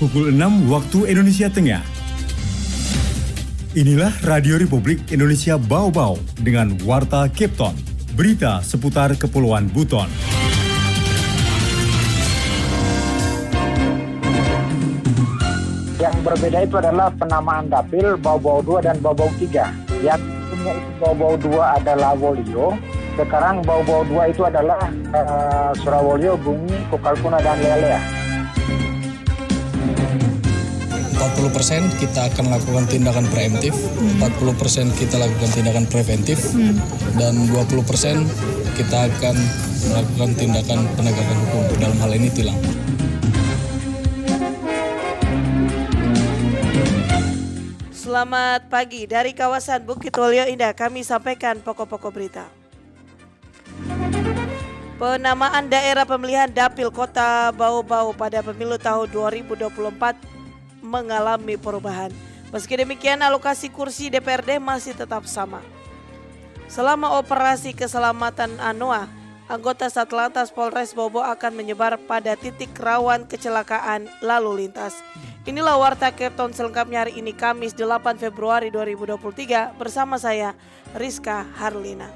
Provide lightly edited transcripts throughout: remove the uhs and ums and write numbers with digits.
pukul 6 waktu Indonesia Tengah. Inilah Radio Republik Indonesia Bau-Bau dengan Warta Cape Town, berita seputar Kepulauan Buton. Yang berbeda itu adalah penamaan dapil Bau-Bau 2 dan Bau-Bau 3. Yang sebelumnya itu Bau-Bau 2 adalah Wolio, sekarang Bau-Bau 2 itu adalah Surawolio, Bungi, Kokalkuna, dan Lealea. 40% kita akan lakukan tindakan preemptif, 40% kita lakukan tindakan preventif, dan 20% kita akan melakukan tindakan penegakan hukum, dalam hal ini tilang. Selamat pagi, dari kawasan Bukit Wolio Indah kami sampaikan pokok-pokok berita. Penamaan daerah pemilihan dapil kota Bau-Bau pada pemilu tahun 2024 mengalami perubahan. Meski demikian, alokasi kursi DPRD masih tetap sama. Selama operasi keselamatan ANOA, anggota Satlantas Polres Bau-Bau akan menyebar pada titik rawan kecelakaan lalu lintas. Inilah Warta Cape Town selengkapnya hari ini Kamis 8 Februari 2023 bersama saya Rizka Harlina.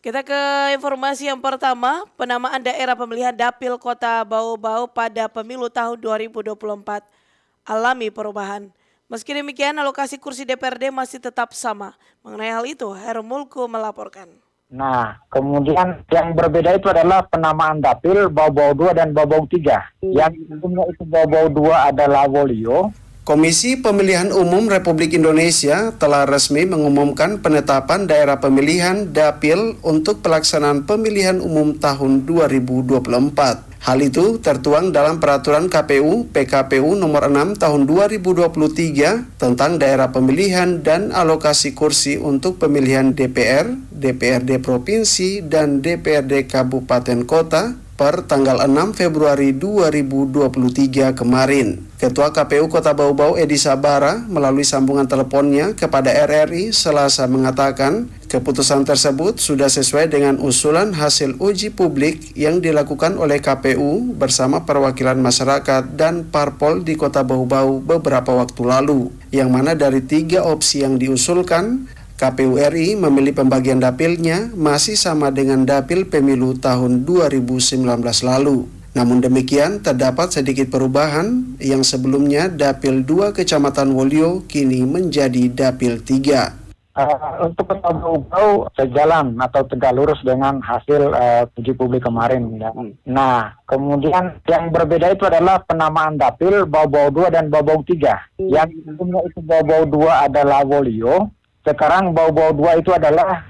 Kita ke informasi yang pertama, penamaan daerah pemilihan dapil kota Bau-Bau pada pemilu tahun 2024 alami perubahan. Meski demikian, alokasi kursi DPRD masih tetap sama. Mengenai hal itu, Hermulku melaporkan. Nah, kemudian yang berbeda itu adalah penamaan dapil Bau-Bau 2 dan Bau-Bau 3. Yang sebelumnya itu Bau-Bau 2 adalah Wolio. Komisi Pemilihan Umum Republik Indonesia telah resmi mengumumkan penetapan daerah pemilihan dapil untuk pelaksanaan pemilihan umum tahun 2024. Hal itu tertuang dalam Peraturan KPU PKPU nomor 6 tahun 2023 tentang daerah pemilihan dan alokasi kursi untuk pemilihan DPR, DPRD Provinsi, dan DPRD Kabupaten Kota per tanggal 6 Februari 2023 kemarin. Ketua KPU Kota Bau-Bau Edi Sabara melalui sambungan teleponnya kepada RRI Selasa mengatakan keputusan tersebut sudah sesuai dengan usulan hasil uji publik yang dilakukan oleh KPU bersama perwakilan masyarakat dan parpol di Kota Bau-Bau beberapa waktu lalu, yang mana dari 3 opsi yang diusulkan, KPU RI memilih pembagian dapilnya masih sama dengan dapil pemilu tahun 2019 lalu. Namun demikian, terdapat sedikit perubahan yang sebelumnya dapil 2 Kecamatan Wolio kini menjadi dapil 3. Untuk Kota Bau-Bau sejalan atau tegak lurus dengan hasil uji publik kemarin. Ya. Nah, kemudian yang berbeda itu adalah penamaan dapil Bau-Bau 2 dan Bau-Bau 3. Yang sebelumnya itu Bau-Bau 2 adalah Wolio. Sekarang Bau-Bau 2 itu adalah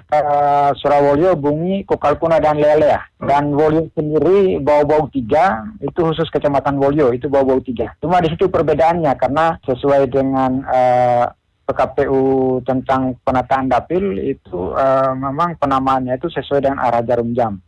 Surawolio, Bungi, Kokalkuna, dan Lealea. Dan Wolio sendiri Bau-Bau 3 itu khusus Kecamatan Wolio, itu Bau-Bau 3. Cuma di situ perbedaannya karena sesuai dengan PKPU tentang penataan dapil itu memang penamaannya itu sesuai dengan arah jarum jam.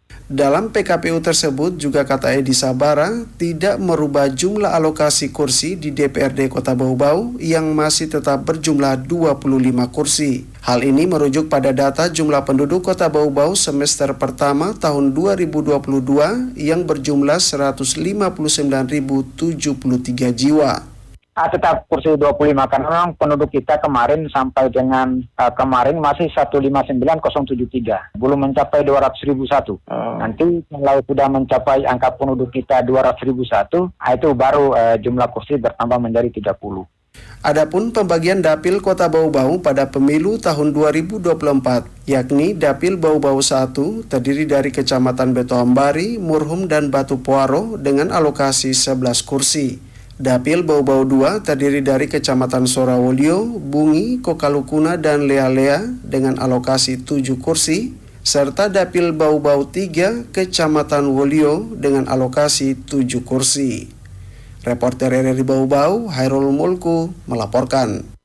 Dalam PKPU tersebut juga kata Edi Sabara tidak merubah jumlah alokasi kursi di DPRD Kota Bau-Bau yang masih tetap berjumlah 25 kursi. Hal ini merujuk pada data jumlah penduduk Kota Bau-Bau semester pertama tahun 2022 yang berjumlah 159.073 jiwa. Tetap kursi 25 karena memang penduduk kita kemarin sampai dengan kemarin masih 159.073, belum mencapai 200.001. Nanti kalau sudah mencapai angka penduduk kita 200.001, itu baru jumlah kursi bertambah menjadi 30. Adapun pembagian dapil Kota Bau-Bau pada pemilu tahun 2024, yakni Dapil Bau-Bau 1 terdiri dari Kecamatan Betoambari, Murhum, dan Batu Puaro dengan alokasi 11 kursi. Dapil Bau-Bau 2 terdiri dari Kecamatan Surawolio, Bungi, Kokalukuna, dan Lealea dengan alokasi 7 kursi, serta Dapil Bau-Bau 3 Kecamatan Wolio dengan alokasi 7 kursi. Reporter RRI Bau-Bau, Hairul Mulku, melaporkan.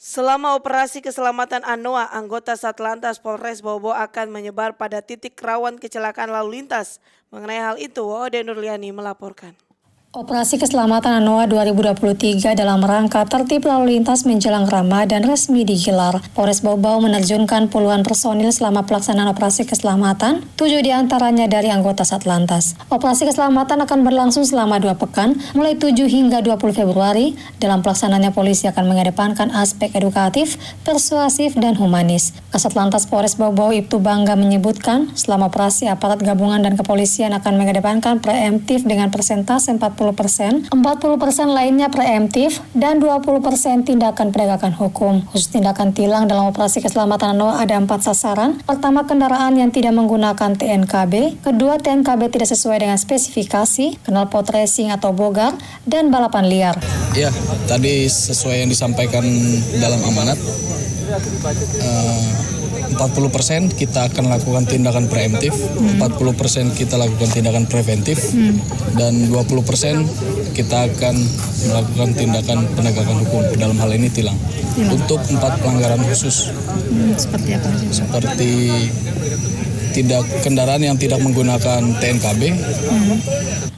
Selama operasi keselamatan ANOA, anggota Satlantas Polres Bau-Bau akan menyebar pada titik rawan kecelakaan lalu lintas. Mengenai hal itu, Ode Nurliani melaporkan. Operasi Keselamatan ANOA 2023 dalam rangka tertib lalu lintas menjelang Ramadan resmi digelar. Polres Bau-Bau menerjunkan puluhan personil selama pelaksanaan operasi keselamatan, 7 diantaranya dari anggota Satlantas. Operasi keselamatan akan berlangsung selama 2 pekan, mulai 7 hingga 20 Februari. Dalam pelaksanaannya polisi akan mengedepankan aspek edukatif, persuasif, dan humanis. Kasat Lantas Polres Bau-Bau Ibtu Bangga menyebutkan, selama operasi aparat gabungan dan kepolisian akan mengedepankan preemptif dengan persentase 40% lainnya preemptif, dan 20% tindakan penegakan hukum. Khusus tindakan tilang dalam operasi keselamatan ANOA ada 4 sasaran. Pertama, kendaraan yang tidak menggunakan TNKB. Kedua, TNKB tidak sesuai dengan spesifikasi, knalpot racing atau bogar, dan balapan liar. Ya, tadi sesuai yang disampaikan dalam amanat, 40% kita akan lakukan tindakan preemptif, 40% kita lakukan tindakan preventif, dan 20% kita akan melakukan tindakan penegakan hukum, dalam hal ini tilang. Untuk 4 pelanggaran khusus. Seperti apa? Seperti kendaraan yang tidak menggunakan TNKB.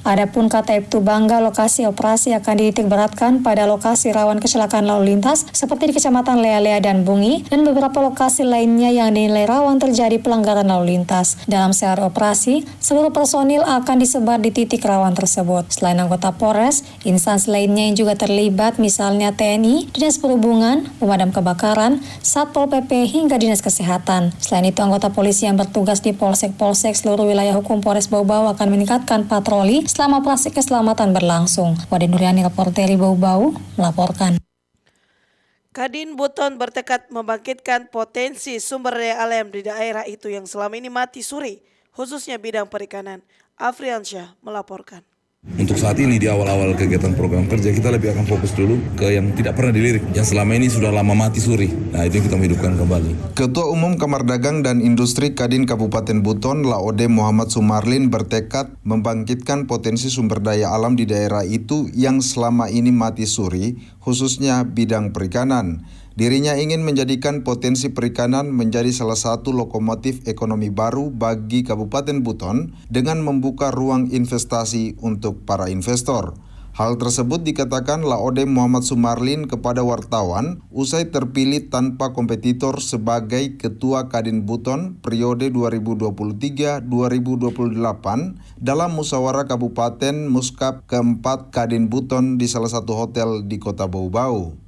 Adapun kata Ibtu Bangga, lokasi operasi akan dititik beratkan pada lokasi rawan kecelakaan lalu lintas seperti di Kecamatan Lea-Lea dan Bungi, dan beberapa lokasi lainnya yang dinilai rawan terjadi pelanggaran lalu lintas. Dalam sehari operasi, seluruh personil akan disebar di titik rawan tersebut. Selain anggota Polres, instansi lainnya yang juga terlibat misalnya TNI, Dinas Perhubungan, Pemadam Kebakaran, Satpol PP hingga Dinas Kesehatan. Selain itu, anggota polisi yang bertugas di polsek-polsek seluruh wilayah hukum Polres Bau-Bau akan meningkatkan patroli selama operasi keselamatan berlangsung. Wade Nuriani, reporteri Bau-Bau, melaporkan. Kadin Buton bertekad membangkitkan potensi sumber daya alam di daerah itu yang selama ini mati suri, khususnya bidang perikanan. Afriansyah melaporkan. Untuk saat ini di awal-awal kegiatan program kerja kita lebih akan fokus dulu ke yang tidak pernah dilirik, yang selama ini sudah lama mati suri. Nah, itu yang kita hidupkan kembali. Ketua Umum Kamar Dagang dan Industri Kadin Kabupaten Buton, Laode Muhammad Sumarlin, bertekad membangkitkan potensi sumber daya alam di daerah itu yang selama ini mati suri, khususnya bidang perikanan. Dirinya ingin menjadikan potensi perikanan menjadi salah satu lokomotif ekonomi baru bagi Kabupaten Buton dengan membuka ruang investasi untuk para investor. Hal tersebut dikatakan Laode Muhammad Sumarlin kepada wartawan usai terpilih tanpa kompetitor sebagai Ketua Kadin Buton periode 2023-2028 dalam musyawarah Kabupaten Muskap keempat Kadin Buton di salah satu hotel di Kota Bau-Bau.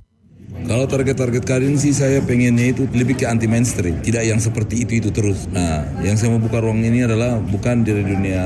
Kalau target-target Kadin sih saya pengennya itu lebih ke anti mainstream, tidak yang seperti itu terus. Nah, yang saya mau buka ruang ini adalah bukan dari dunia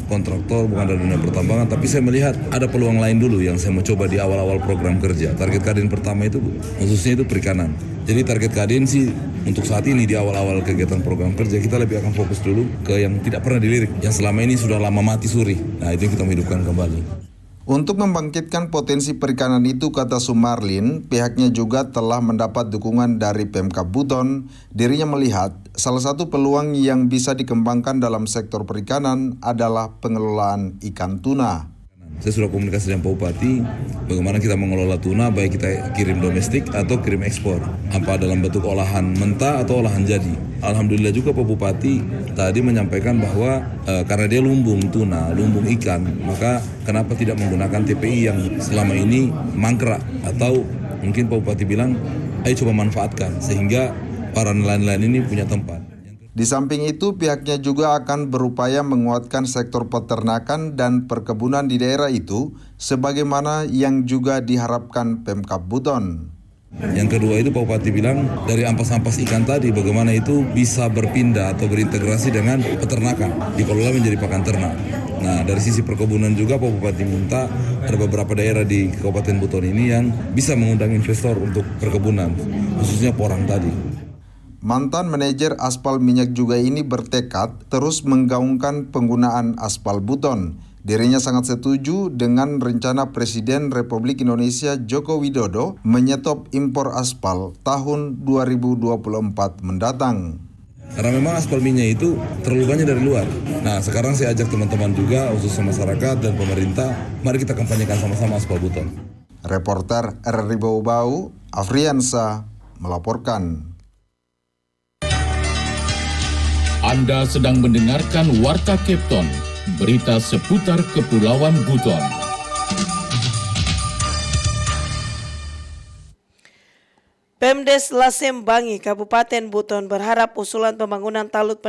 kontraktor, bukan dari dunia pertambangan, tapi saya melihat ada peluang lain dulu yang saya mau coba di awal-awal program kerja. Target Kadin pertama itu khususnya itu perikanan. Jadi target Kadin sih untuk saat ini di awal-awal kegiatan program kerja kita lebih akan fokus dulu ke yang tidak pernah dilirik, yang selama ini sudah lama mati suri. Nah, itu yang kita mau hidupkan kembali. Untuk membangkitkan potensi perikanan itu, kata Sumarlin, pihaknya juga telah mendapat dukungan dari Pemkab Buton. Dirinya melihat salah satu peluang yang bisa dikembangkan dalam sektor perikanan adalah pengelolaan ikan tuna. Saya sudah komunikasi dengan Pak Bupati, bagaimana kita mengelola tuna, baik kita kirim domestik atau kirim ekspor. Apa dalam bentuk olahan mentah atau olahan jadi. Alhamdulillah juga Pak Bupati tadi menyampaikan bahwa karena dia lumbung tuna, lumbung ikan, maka kenapa tidak menggunakan TPI yang selama ini mangkrak. Atau mungkin Pak Bupati bilang, ayo coba manfaatkan sehingga para nelayan-nelayan ini punya tempat. Di samping itu, pihaknya juga akan berupaya menguatkan sektor peternakan dan perkebunan di daerah itu, sebagaimana yang juga diharapkan Pemkab Buton. Yang kedua itu Pak Bupati bilang, dari ampas-ampas ikan tadi, bagaimana itu bisa berpindah atau berintegrasi dengan peternakan, dikelola menjadi pakan ternak. Nah, dari sisi perkebunan juga Pak Bupati minta ada beberapa daerah di Kabupaten Buton ini yang bisa mengundang investor untuk perkebunan, khususnya porang tadi. Mantan manajer aspal minyak juga ini bertekad terus menggaungkan penggunaan aspal Buton. Dirinya sangat setuju dengan rencana Presiden Republik Indonesia Joko Widodo menyetop impor aspal tahun 2024 mendatang. Karena memang aspal minyak itu terlalu banyak dari luar. Nah, sekarang saya ajak teman-teman juga, khususnya masyarakat dan pemerintah, mari kita kampanyekan sama-sama aspal Buton. Reporter RRI Bau-Bau, Afriansa, melaporkan. Anda sedang mendengarkan Warta Kepton, berita seputar Kepulauan Buton. Pemdes Lasembangi, Kabupaten Buton berharap usulan pembangunan talut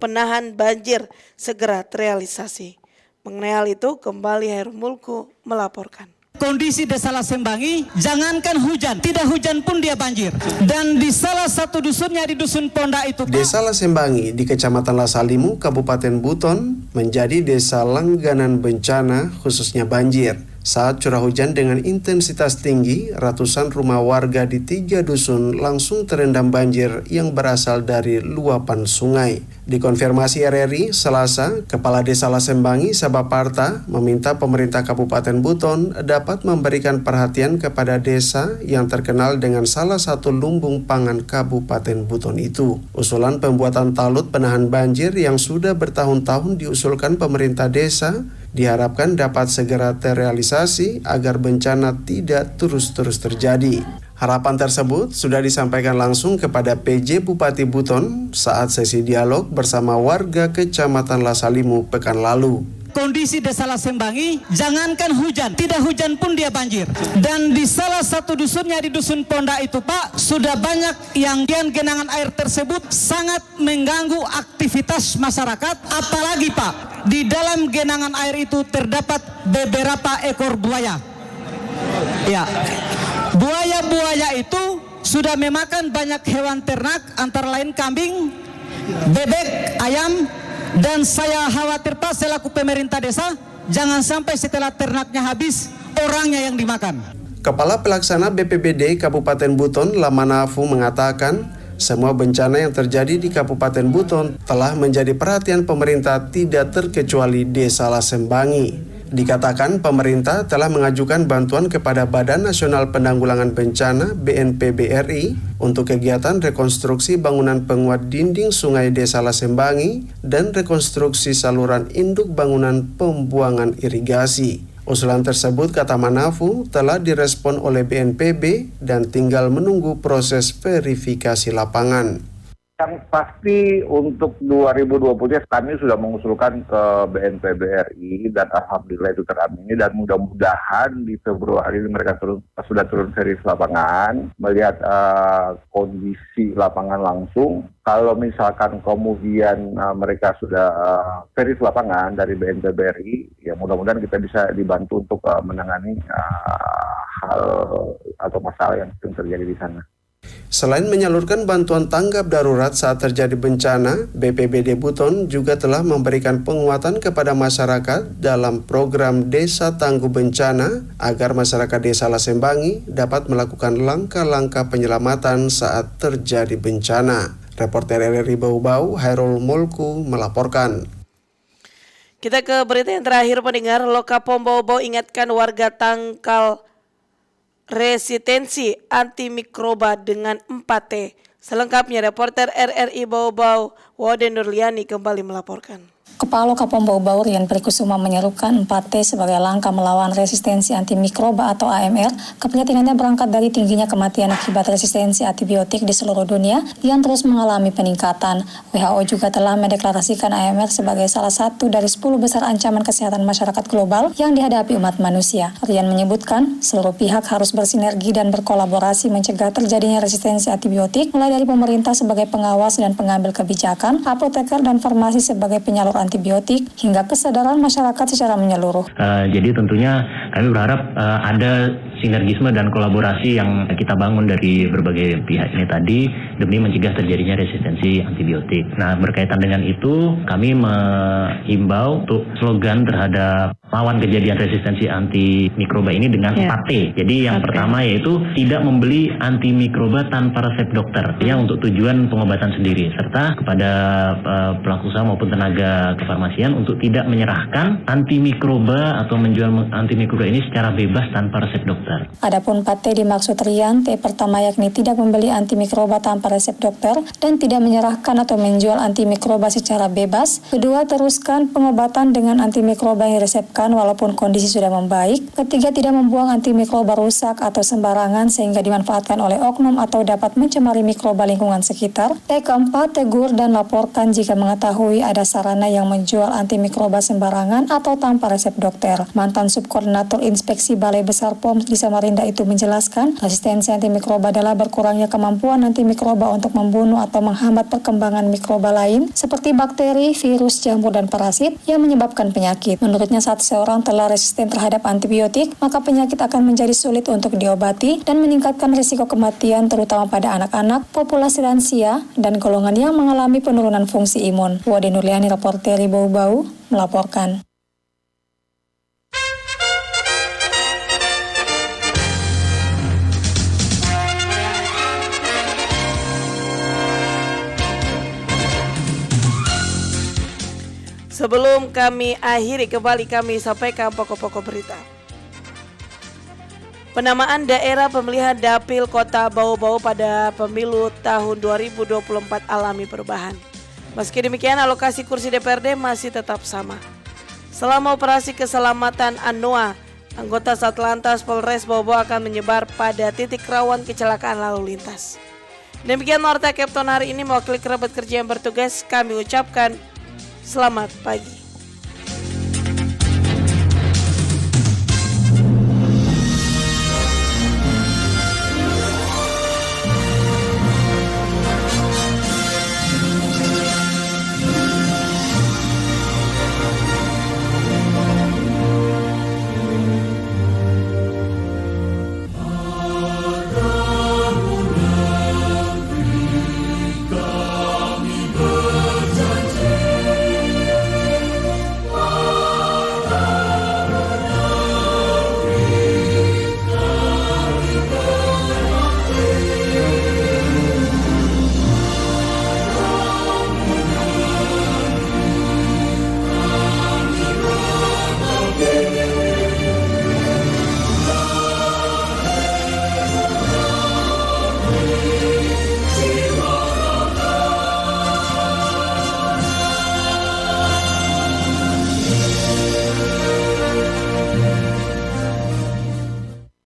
penahan banjir segera terrealisasi. Mengenai hal itu, kembali Hairul Mulku melaporkan. Kondisi desa Lasembangi, jangankan hujan, tidak hujan pun dia banjir. Dan di salah satu dusunnya, di Dusun Ponda itu, Desa Lasembangi di Kecamatan Lasalimu, Kabupaten Buton menjadi desa langganan bencana khususnya banjir. Saat curah hujan dengan intensitas tinggi, ratusan rumah warga di 3 dusun langsung terendam banjir yang berasal dari luapan sungai. Dikonfirmasi RRI Selasa, Kepala Desa Lasembangi Sabaparta meminta pemerintah Kabupaten Buton dapat memberikan perhatian kepada desa yang terkenal dengan salah satu lumbung pangan Kabupaten Buton itu. Usulan pembuatan talut penahan banjir yang sudah bertahun-tahun diusulkan pemerintah desa diharapkan dapat segera terrealisasi agar bencana tidak terus-terus terjadi. Harapan tersebut sudah disampaikan langsung kepada PJ Bupati Buton saat sesi dialog bersama warga Kecamatan Lasalimu pekan lalu. kondisi desa Lasembangi, jangankan hujan, tidak hujan pun dia banjir. Dan di salah satu dusunnya, di Dusun Ponda itu Pak, sudah banyak yang genangan air tersebut sangat mengganggu aktivitas masyarakat. Apalagi Pak, di dalam genangan air itu terdapat beberapa ekor buaya. Ya, buaya-buaya itu sudah memakan banyak hewan ternak, antara lain kambing, bebek, ayam. Dan saya khawatir Pak selaku pemerintah desa, jangan sampai setelah ternaknya habis, orangnya yang dimakan. Kepala Pelaksana BPBD Kabupaten Buton, Lamanafu, mengatakan semua bencana yang terjadi di Kabupaten Buton telah menjadi perhatian pemerintah, tidak terkecuali Desa Lasembangi. Dikatakan pemerintah telah mengajukan bantuan kepada Badan Nasional Penanggulangan Bencana BNPB RI untuk kegiatan rekonstruksi bangunan penguat dinding sungai Desa Lasembangi dan rekonstruksi saluran induk bangunan pembuangan irigasi. Usulan tersebut, kata Manafu, telah direspon oleh BNPB dan tinggal menunggu proses verifikasi lapangan. Yang pasti untuk 2020 kami sudah mengusulkan ke BNPB RI dan alhamdulillah itu teramini, dan mudah-mudahan di Februari mereka sudah turun seris lapangan melihat kondisi lapangan langsung. Kalau misalkan kemudian mereka sudah seris lapangan dari BNPB RI, ya mudah-mudahan kita bisa dibantu untuk menangani hal atau masalah yang terjadi di sana. Selain menyalurkan bantuan tanggap darurat saat terjadi bencana, BPBD Buton juga telah memberikan penguatan kepada masyarakat dalam program Desa Tangguh Bencana agar masyarakat Desa Lasembangi dapat melakukan langkah-langkah penyelamatan saat terjadi bencana. Reporter RRI Bau-Bau, Hairul Mulku melaporkan. Kita ke berita yang terakhir, pendengar. Lokapom Bau-Bau ingatkan warga tangkal resistensi antimikroba dengan 4T. Selengkapnya reporter RRI Bau-Bau, Wode Nurliani kembali melaporkan. Kepala Lokapom Bau-Bau Rian Perkusuma menyerukan 4T sebagai langkah melawan resistensi antimikroba atau AMR. Keprihatinannya berangkat dari tingginya kematian akibat resistensi antibiotik di seluruh dunia yang terus mengalami peningkatan. WHO juga telah mendeklarasikan AMR sebagai salah satu dari 10 besar ancaman kesehatan masyarakat global yang dihadapi umat manusia. Rian menyebutkan seluruh pihak harus bersinergi dan berkolaborasi mencegah terjadinya resistensi antibiotik, mulai dari pemerintah sebagai pengawas dan pengambil kebijakan, apoteker dan farmasi sebagai penyalur antibiotik, hingga kesadaran masyarakat secara menyeluruh. Jadi tentunya kami berharap ada sinergisme dan kolaborasi yang kita bangun dari berbagai pihak ini tadi demi mencegah terjadinya resistensi antibiotik. Nah, berkaitan dengan itu kami mengimbau untuk slogan terhadap lawan kejadian resistensi antimikroba ini dengan 4T. Jadi yang pertama yaitu tidak membeli antimikroba tanpa resep dokter, ya, untuk tujuan pengobatan sendiri, serta kepada pelaku usaha maupun tenaga kefarmasian untuk tidak menyerahkan antimikroba atau menjual antimikroba ini secara bebas tanpa resep dokter. Adapun 4T dimaksud Rian, T pertama yakni tidak membeli antimikroba tanpa resep dokter dan tidak menyerahkan atau menjual antimikroba secara bebas. Kedua, teruskan pengobatan dengan antimikroba yang resep diharapkan walaupun kondisi sudah membaik, ketiga tidak membuang antimikroba rusak atau sembarangan sehingga dimanfaatkan oleh oknum atau dapat mencemari mikroba lingkungan sekitar. Keempat, tegur dan laporkan jika mengetahui ada sarana yang menjual antimikroba sembarangan atau tanpa resep dokter. Mantan Subkoordinator Inspeksi Balai Besar POM di Samarinda itu menjelaskan, resistensi antimikroba adalah berkurangnya kemampuan antimikroba untuk membunuh atau menghambat perkembangan mikroba lain seperti bakteri, virus, jamur, dan parasit yang menyebabkan penyakit. Menurutnya, saat seseorang telah resisten terhadap antibiotik, maka penyakit akan menjadi sulit untuk diobati dan meningkatkan risiko kematian terutama pada anak-anak, populasi lansia, dan golongan yang mengalami penurunan fungsi imun. Wade Nurliani, reporteri Bau Bau, melaporkan. Sebelum kami akhiri, kembali kami sampaikan pokok-pokok berita. Penamaan daerah pemilihan Dapil Kota Bau Bau pada pemilu tahun 2024 alami perubahan. Meski demikian, alokasi kursi DPRD masih tetap sama. Selama operasi keselamatan ANOA, anggota Satlantas Polres Bau Bau akan menyebar pada titik rawan kecelakaan lalu lintas. Demikian Warta Kepton hari ini, mewakili kerabat kerja yang bertugas, kami ucapkan selamat pagi.